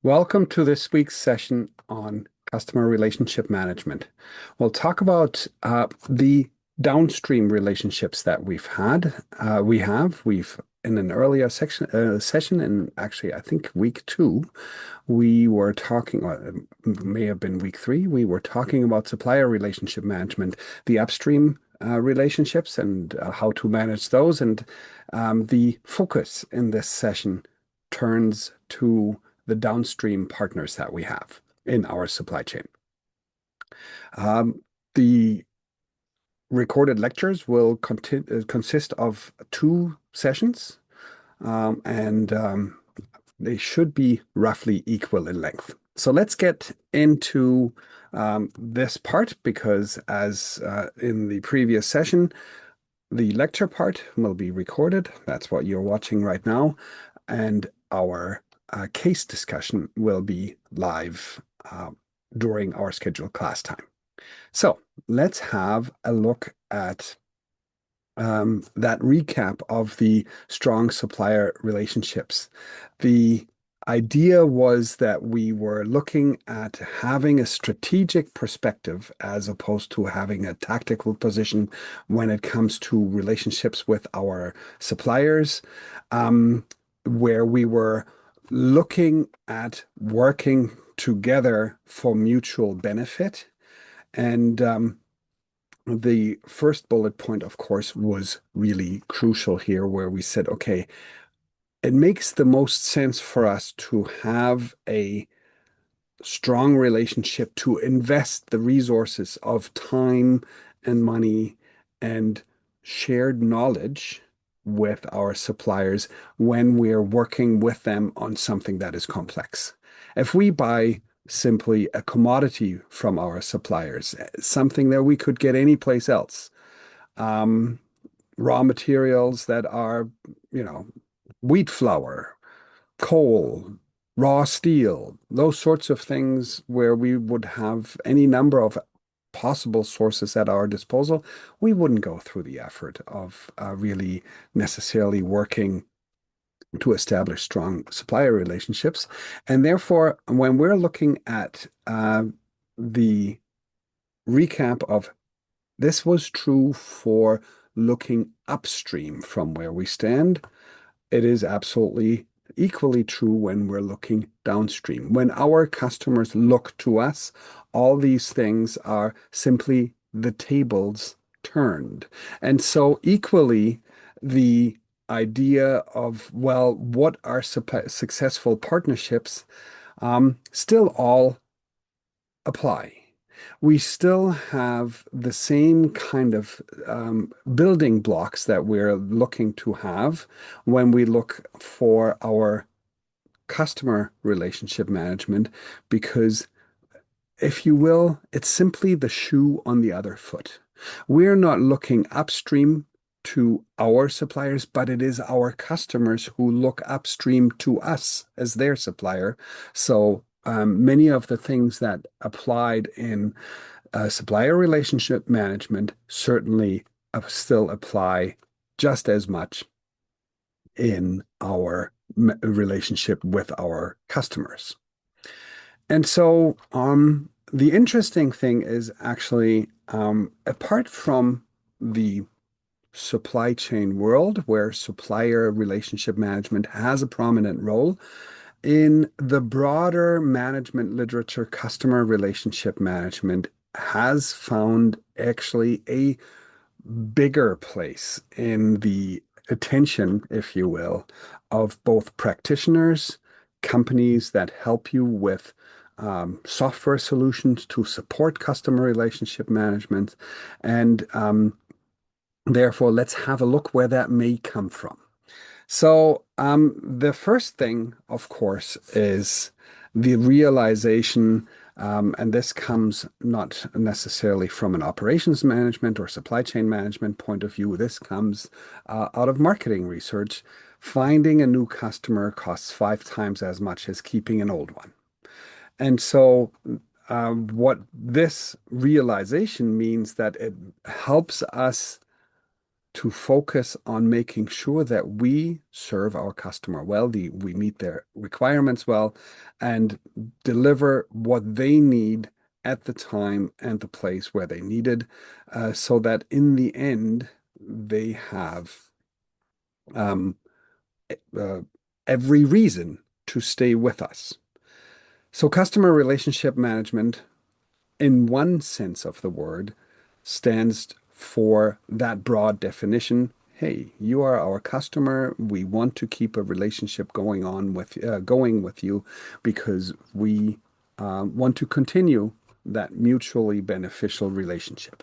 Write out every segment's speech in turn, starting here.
Welcome to this week's session on customer relationship management. We'll talk about the downstream relationships that we've had. We've in an earlier session, and actually, I think week two, we were talking, or it may have been week three, we were talking about supplier relationship management, the upstream relationships and how to manage those. And the focus in this session turns to the downstream partners that we have in our supply chain. The recorded lectures will consist of two sessions, and they should be roughly equal in length. So let's get into this part because, as in the previous session, the lecture part will be recorded. That's what you're watching right now. And our case discussion will be live during our scheduled class time. So let's have a look at that recap of the strong supplier relationships. The idea was that we were looking at having a strategic perspective as opposed to having a tactical position when it comes to relationships with our suppliers, where we were looking at working together for mutual benefit. And the first bullet point, of course, was really crucial here, where we said, okay, it makes the most sense for us to have a strong relationship, to invest the resources of time and money and shared knowledge with our suppliers when we're working with them on something that is complex. If we buy simply a commodity from our suppliers, something that we could get anyplace else, raw materials that are, wheat flour, coal, raw steel, those sorts of things where we would have any number of possible sources at our disposal, we wouldn't go through the effort of really necessarily working to establish strong supplier relationships. And therefore, when we're looking at the recap of this was true for looking upstream from where we stand, it is absolutely equally true when we're looking downstream. When our customers look to us, all these things are simply the tables turned. And so, equally, the idea of, well, what are successful partnerships still all apply. We still have the same kind of building blocks that we're looking to have when we look for our customer relationship management, because if you will, it's simply the shoe on the other foot. We're not looking upstream to our suppliers, but it is our customers who look upstream to us as their supplier. So many of the things that applied in supplier relationship management certainly still apply just as much in our relationship with our customers. And so the interesting thing is actually, apart from the supply chain world, where supplier relationship management has a prominent role, in the broader management literature, customer relationship management has found actually a bigger place in the attention, if you will, of both practitioners, companies that help you with software solutions to support customer relationship management. And therefore, let's have a look where that may come from. So, the first thing, of course, is the realization, and this comes not necessarily from an operations management or supply chain management point of view. This comes out of marketing research. Finding a new customer costs 5 times as much as keeping an old one. And so, what this realization means that it helps us to focus on making sure that we serve our customer well, we meet their requirements well, and deliver what they need at the time and the place where they need it, so that in the end, they have um, uh, every reason to stay with us. So, customer relationship management, in one sense of the word, stands for that broad definition. Hey, you are our customer. We want to keep a relationship going with you because we want to continue that mutually beneficial relationship.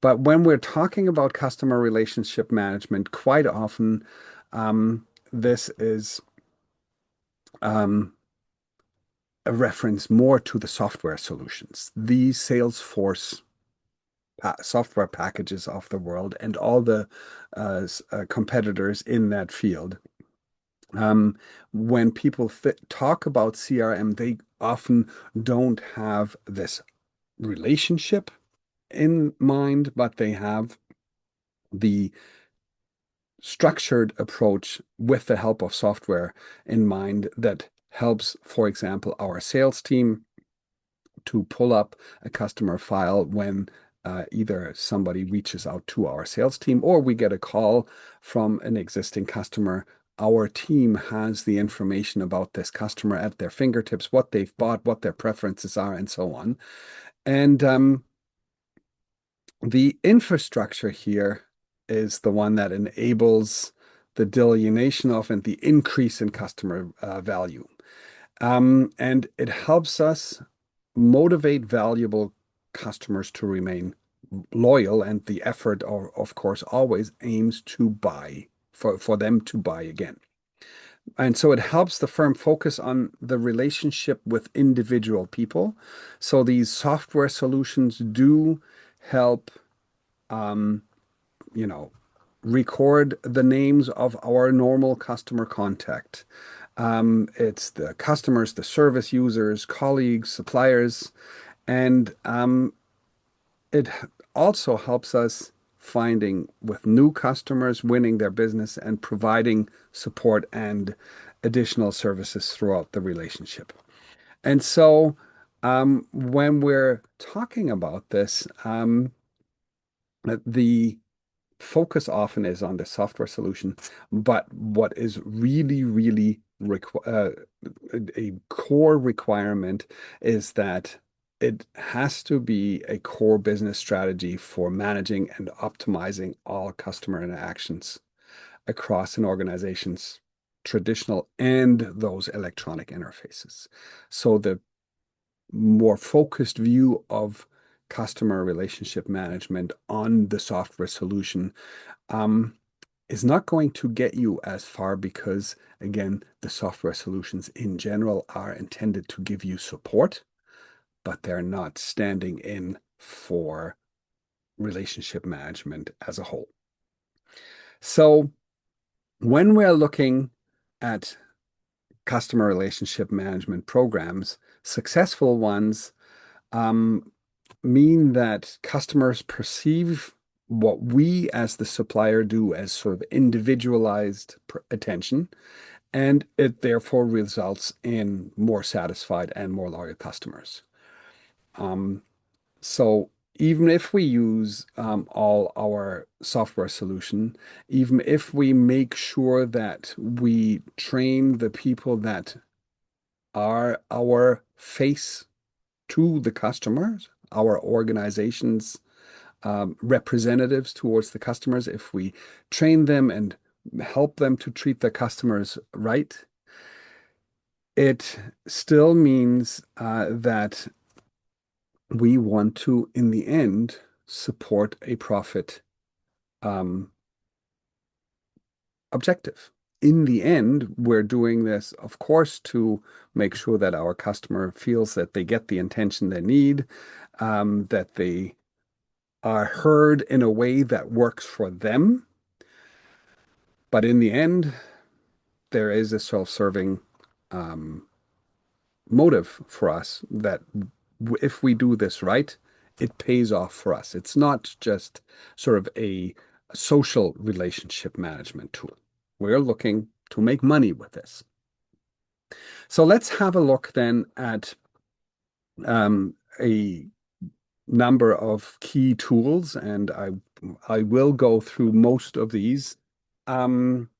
But when we're talking about customer relationship management, quite often this is um, a reference more to the software solutions, the Salesforce software packages of the world and all the competitors in that field. When people talk about CRM, they often don't have this relationship in mind, but they have the structured approach with the help of software in mind that helps, for example, our sales team to pull up a customer file when either somebody reaches out to our sales team or we get a call from an existing customer. Our team has the information about this customer at their fingertips, what they've bought, what their preferences are, and so on. And the infrastructure here is the one that enables the delineation of and the increase in customer value. And it helps us motivate valuable customers to remain loyal, and the effort, of course, always aims to buy for them to buy again. And so it helps the firm focus on the relationship with individual people. So these software solutions do help, um, you know, record the names of our normal customer contact. It's the customers, the service users, colleagues, suppliers, and it also helps us finding with new customers, winning their business, and providing support and additional services throughout the relationship. And so, when we're talking about this, the focus often is on the software solution, but what is really, really a core requirement is that it has to be a core business strategy for managing and optimizing all customer interactions across an organization's traditional and those electronic interfaces. So the more focused view of customer relationship management on the software solution um, is not going to get you as far because, again, the software solutions in general are intended to give you support, but they're not standing in for relationship management as a whole. So when we're looking at customer relationship management programs, successful ones um, mean that customers perceive what we as the supplier do as sort of individualized attention, and it therefore results in more satisfied and more loyal customers. Um, so even if we use all our software solution, even if we make sure that we train the people that are our face to the customers, our organization's representatives towards the customers, if we train them and help them to treat their customers right, it still means that we want to, in the end, support a profit um, objective. In the end, we're doing this, of course, to make sure that our customer feels that they get the attention they need, that they are heard in a way that works for them. But in the end, there is a self-serving um, motive for us that if we do this right, it pays off for us. It's not just sort of a social relationship management tool. We're looking to make money with this. So let's have a look then at a number of key tools, and I will go through most of these um,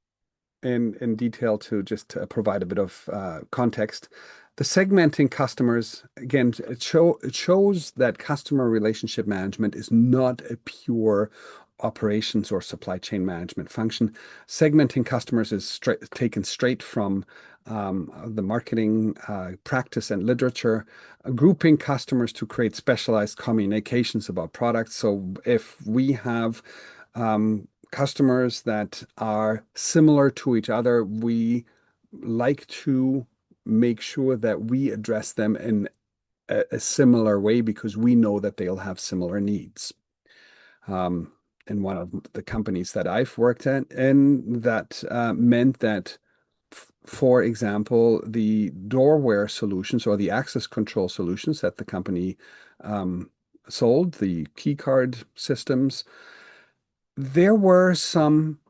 in detail to just provide a bit of context. The segmenting customers, again, it shows that customer relationship management is not a pure operations or supply chain management function. Segmenting customers is taken straight from the marketing practice and literature, grouping customers to create specialized communications about products. So if we have customers that are similar to each other, we like to make sure that we address them in a similar way because we know that they'll have similar needs. Um, in one of the companies that I've worked at, and that meant that, for example, the doorware solutions or the access control solutions that the company sold, the key card systems, there were some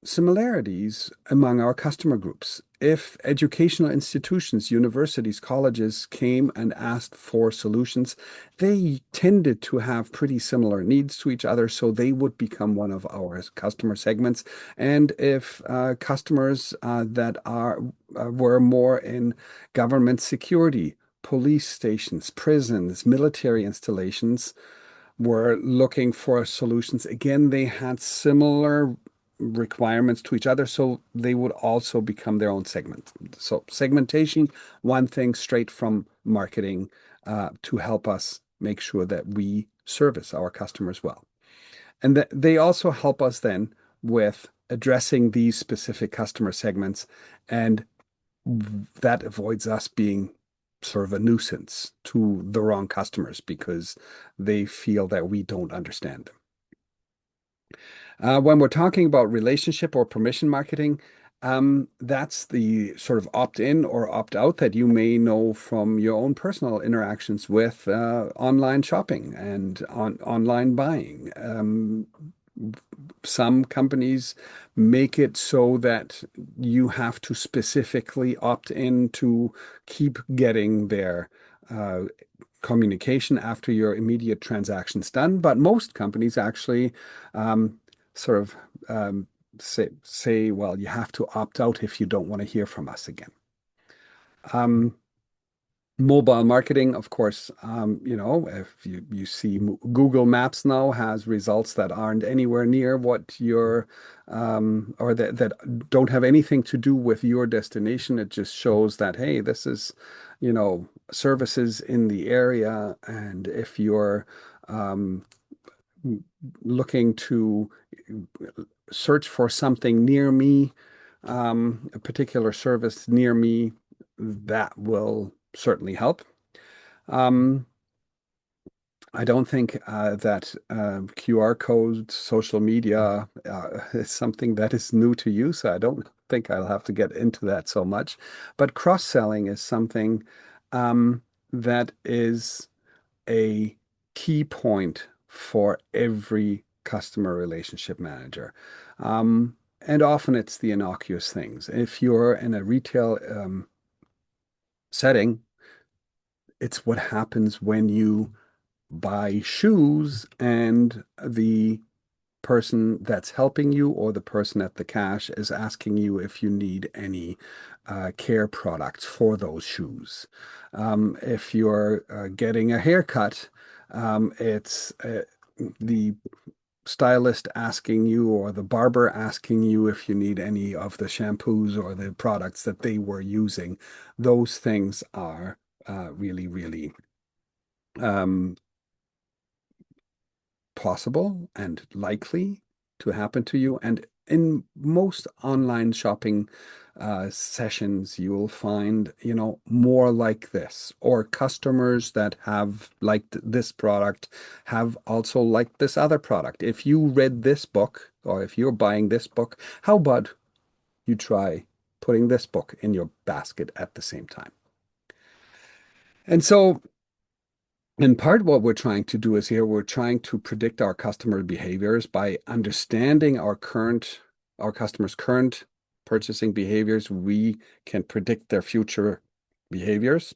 similarities among our customer groups. If educational institutions, universities, colleges came and asked for solutions, they tended to have pretty similar needs to each other, so they would become one of our customer segments. And if customers that are were more in government security, police stations, prisons, military installations, were looking for solutions. Again, they had similar requirements to each other, so they would also become their own segment. So segmentation, one thing straight from marketing to help us make sure that we service our customers well. And they also help us then with addressing these specific customer segments, and that avoids us being sort of a nuisance to the wrong customers because they feel that we don't understand them. When we're talking about relationship or permission marketing, that's the sort of opt-in or opt-out that you may know from your own personal interactions with online shopping and online buying. Some companies make it so that you have to specifically opt in to keep getting their uh, communication after your immediate transaction's done. But most companies actually um, sort of say, well, you have to opt out if you don't want to hear from us again. Um, Mobile marketing, of course, if you see Google Maps now has results that aren't anywhere near what your or that don't have anything to do with your destination. It just shows that, hey, this is, services in the area, and if you're um, looking to search for something near me, a particular service near me, that will certainly help. Um, I don't think that QR code social media is something that is new to you, so I don't think I'll have to get into that so much. But cross-selling is something that is a key point for every customer relationship manager. And often it's the innocuous things. If you're in a retail setting, it's what happens when you buy shoes and the person that's helping you or the person at the cash is asking you if you need any care products for those shoes. If you're getting a haircut, it's the stylist asking you or the barber asking you if you need any of the shampoos or the products that they were using. Those things are really, really um, possible and likely to happen to you. And in most online shopping sessions, you will find, more like this, or customers that have liked this product have also liked this other product. If you read this book, or if you're buying this book, how about you try putting this book in your basket at the same time? And so And part what we're trying to do is here we're trying to predict our customer behaviors by understanding our customers' current purchasing behaviors. We can predict their future behaviors.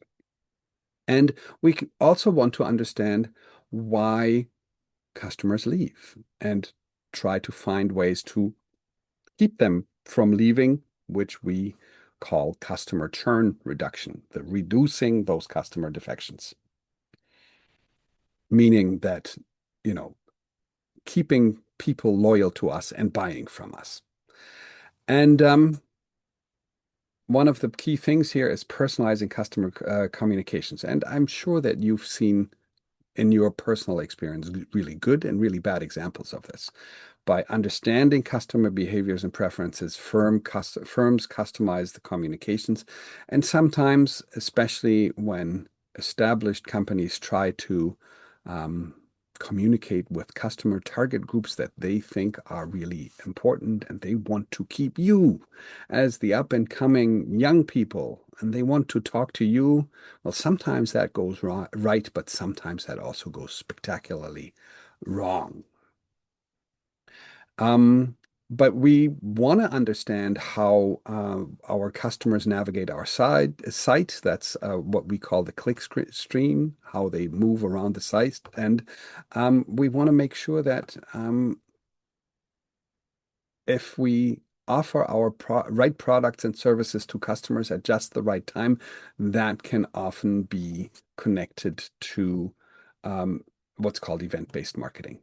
And we also want to understand why customers leave and try to find ways to keep them from leaving, which we call customer churn reduction, the reducing those customer defections, meaning that, you know, keeping people loyal to us and buying from us. And one of the key things here is personalizing customer communications. And I'm sure that you've seen in your personal experience really good and really bad examples of this. By understanding customer behaviors and preferences, firms customize the communications. And sometimes, especially when established companies try to um, communicate with customer target groups that they think are really important and they want to keep you as the up and coming young people and they want to talk to you. Well, sometimes that goes right, but sometimes that also goes spectacularly wrong. Um, but we want to understand how our customers navigate our site. That's what we call the stream, how they move around the site. And we want to make sure that if we offer our right products and services to customers at just the right time, that can often be connected to um, what's called event-based marketing.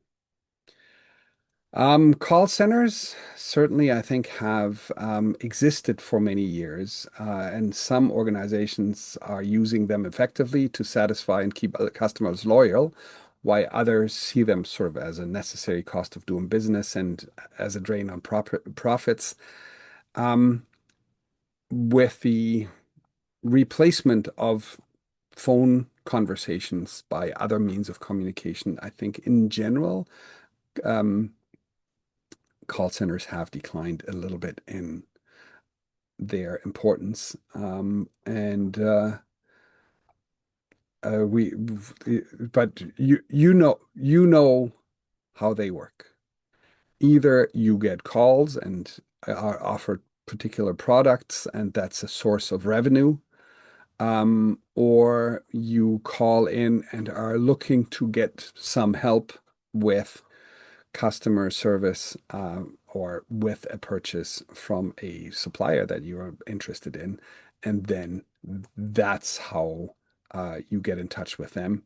Call centers certainly, I think, have existed for many years, and some organizations are using them effectively to satisfy and keep other customers loyal, while others see them sort of as a necessary cost of doing business and as a drain on profits. Um, with the replacement of phone conversations by other means of communication, I think in general, um, call centers have declined a little bit in their importance. And we, but you know how they work. Either you get calls and are offered particular products, and that's a source of revenue, or you call in and are looking to get some help with customer service or with a purchase from a supplier that you are interested in. And then that's how you get in touch with them.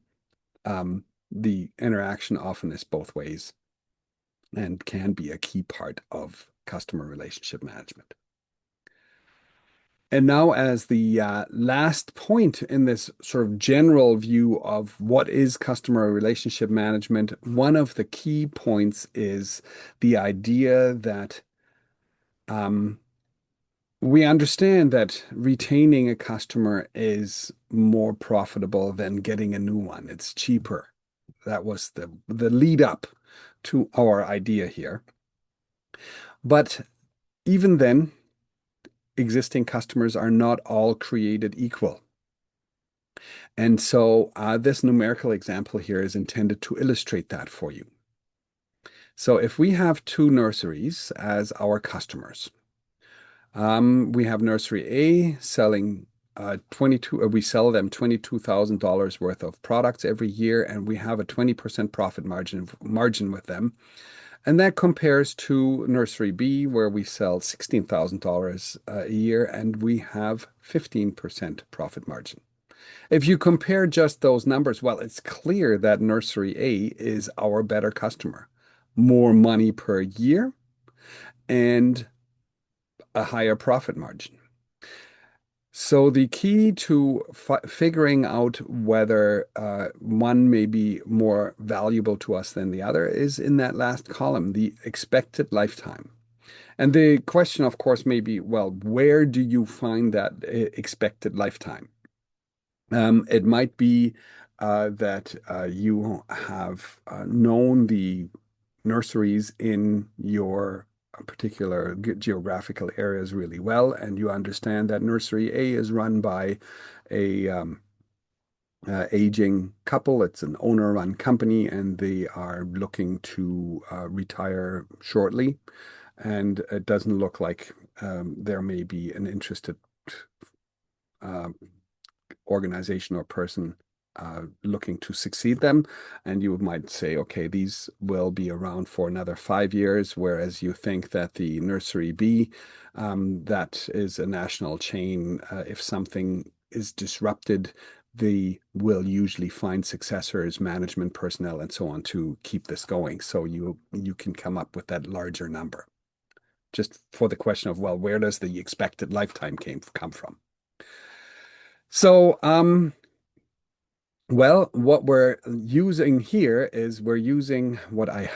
The interaction often is both ways and can be a key part of customer relationship management. And now, as the last point in this sort of general view of what is customer relationship management, one of the key points is the idea that um, we understand that retaining a customer is more profitable than getting a new one. It's cheaper. That was the lead up to our idea here. But even then, existing customers are not all created equal. And so this numerical example here is intended to illustrate that for you. So if we have two nurseries as our customers, we have nursery A selling 22, we sell them $22,000 worth of products every year, and we have a 20% profit margin with them. And that compares to nursery B, where we sell $16,000 a year and we have 15% profit margin. If you compare just those numbers, well, it's clear that nursery A is our better customer. More money per year and a higher profit margin. So the key to figuring out whether one may be more valuable to us than the other is in that last column, the expected lifetime. And the question, of course, may be, well, where do you find that expected lifetime? It might be that you have known the nurseries in your particular geographical areas really well, and you understand that nursery A is run by a aging couple. It's an owner-run company, and they are looking to retire shortly. And it doesn't look like there may be an interested uh, organization or person looking to succeed them. And you might say, okay, these will be around for another 5 years, whereas you think that the Nursery B, that is a national chain, if something is disrupted, they will usually find successors, management personnel, and so on to keep this going. So you can come up with that larger number. Just for the question of, well, where does the expected lifetime come from? So, well, what we're using here is we're using what I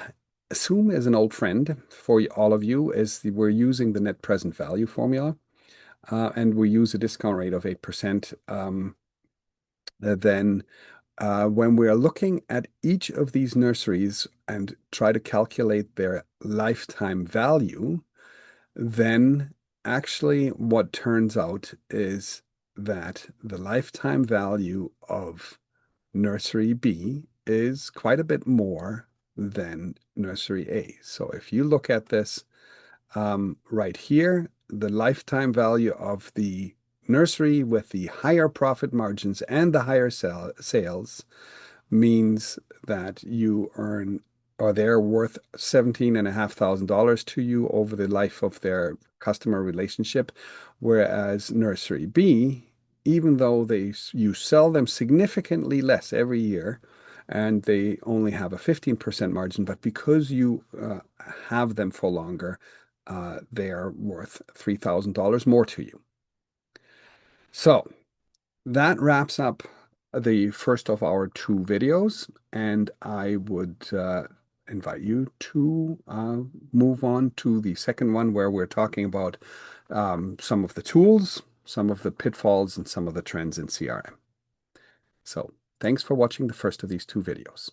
assume is an old friend for all of you is we're using the net present value formula, and we use a discount rate of 8%. Then when we're looking at each of these nurseries and try to calculate their lifetime value, then actually what turns out is that the lifetime value of Nursery B is quite a bit more than Nursery A. So if you look at this right here, the lifetime value of the nursery with the higher profit margins and the higher sales means that you earn, or they're worth $17,500 to you over the life of their customer relationship. Whereas Nursery B, even though you sell them significantly less every year, and they only have a 15% margin, but because you have them for longer, they are worth $3,000 more to you. So that wraps up the first of our two videos, and I would invite you to move on to the second one where we're talking about some of the tools, some of the pitfalls, and some of the trends in CRM. So thanks for watching the first of these two videos.